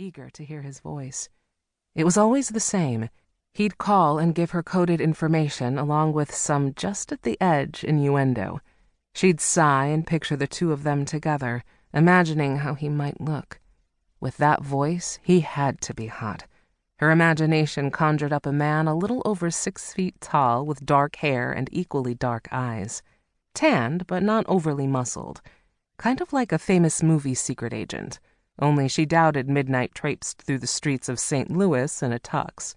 eager to hear his voice. It was always the same. He'd call and give her coded information along with some just-at-the-edge innuendo. She'd sigh and picture the two of them together, imagining how he might look. With that voice, he had to be hot. Her imagination conjured up a man a little over 6 feet tall with dark hair and equally dark eyes. Tanned, but not overly muscled. Kind of like a famous movie secret agent, only she doubted Midnight traipsed through the streets of St. Louis in a tux.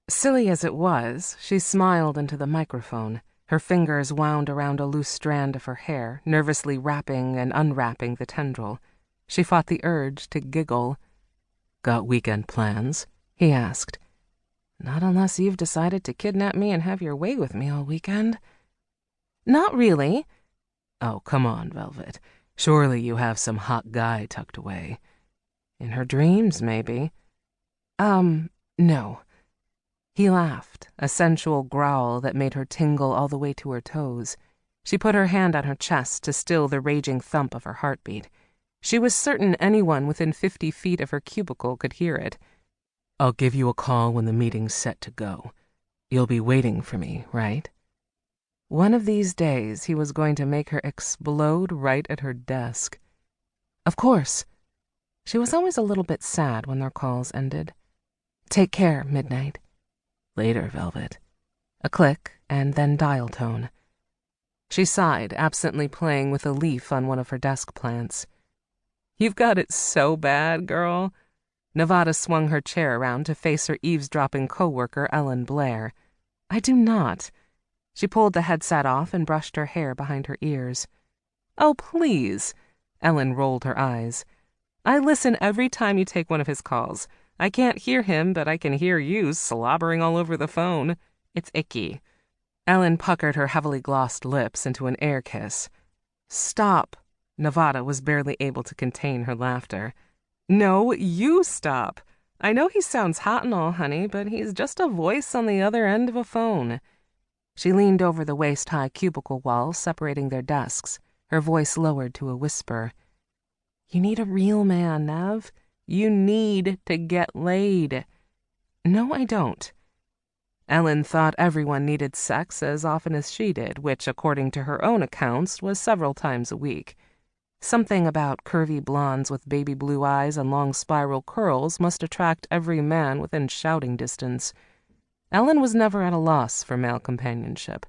Silly as it was, she smiled into the microphone. Her fingers wound around a loose strand of her hair, nervously wrapping and unwrapping the tendril. She fought the urge to giggle. "Got weekend plans?" he asked. "Not unless you've decided to kidnap me and have your way with me all weekend." "Not really." "Oh, come on, Velvet. Surely you have some hot guy tucked away." "In her dreams, maybe." No." He laughed, a sensual growl that made her tingle all the way to her toes. She put her hand on her chest to still the raging thump of her heartbeat. She was certain anyone within 50 feet of her cubicle could hear it. "I'll give you a call when the meeting's set to go. You'll be waiting for me, right?" One of these days he was going to make her explode right at her desk. "Of course." She was always a little bit sad when their calls ended. "Take care, Midnight." "Later, Velvet." A click, and then dial tone. She sighed, absently playing with a leaf on one of her desk plants. "You've got it so bad, girl." Nevada swung her chair around to face her eavesdropping co-worker, Ellen Blair. "I do not." She pulled the headset off and brushed her hair behind her ears. "Oh, please." Ellen rolled her eyes. "I listen every time you take one of his calls. I can't hear him, but I can hear you slobbering all over the phone. It's icky." Ellen puckered her heavily glossed lips into an air kiss. "Stop." Nevada was barely able to contain her laughter. "No, you stop. I know he sounds hot and all, honey, but he's just a voice on the other end of a phone." She leaned over the waist-high cubicle wall separating their desks, her voice lowered to a whisper. "You need a real man, Nev. You need to get laid." "No, I don't." Ellen thought everyone needed sex as often as she did, which, according to her own accounts, was several times a week. Something about curvy blondes with baby blue eyes and long spiral curls must attract every man within shouting distance. Ellen was never at a loss for male companionship.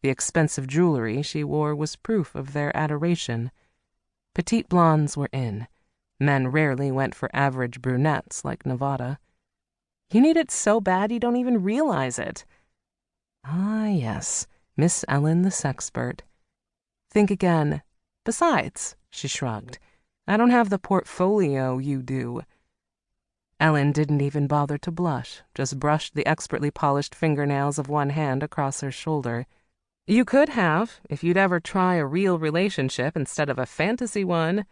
The expensive jewelry she wore was proof of their adoration. Petite blondes were in. Men rarely went for average brunettes like Nevada. "You need it so bad you don't even realize it." Ah, yes, Miss Ellen the sexpert. "Think again. Besides," she shrugged, "I don't have the portfolio you do." Ellen didn't even bother to blush, just brushed the expertly polished fingernails of one hand across her shoulder. "You could have, if you'd ever try a real relationship instead of a fantasy one."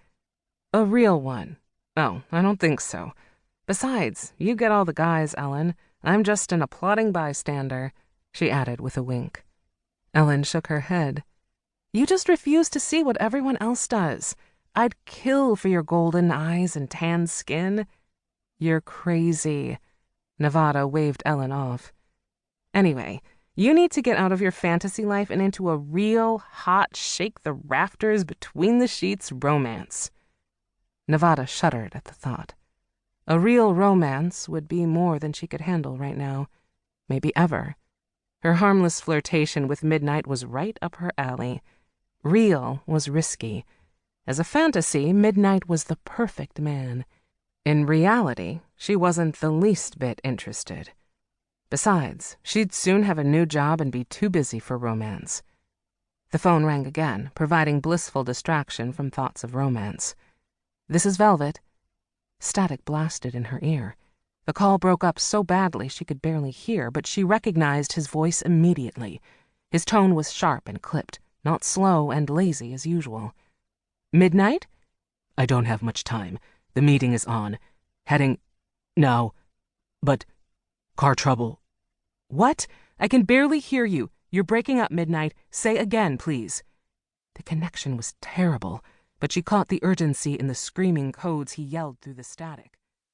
"A real one? Oh, I don't think so. Besides, you get all the guys, Ellen. I'm just an applauding bystander," she added with a wink. Ellen shook her head. "You just refuse to see what everyone else does. I'd kill for your golden eyes and tan skin." "You're crazy." Nevada waved Ellen off. "Anyway, you need to get out of your fantasy life and into a real, hot, shake the rafters between the sheets romance." Nevada shuddered at the thought. A real romance would be more than she could handle right now, maybe ever. Her harmless flirtation with Midnight was right up her alley. Real was risky. As a fantasy, Midnight was the perfect man. In reality, she wasn't the least bit interested. Besides, she'd soon have a new job and be too busy for romance. The phone rang again, providing blissful distraction from thoughts of romance. "This is Velvet." Static blasted in her ear. The call broke up so badly she could barely hear, but she recognized his voice immediately. His tone was sharp and clipped, not slow and lazy as usual. "Midnight?" "I don't have much time. The meeting is on. Heading... No. But... car trouble." "What? I can barely hear you. You're breaking up, Midnight. Say again, please." The connection was terrible, but she caught the urgency in the screaming codes he yelled through the static.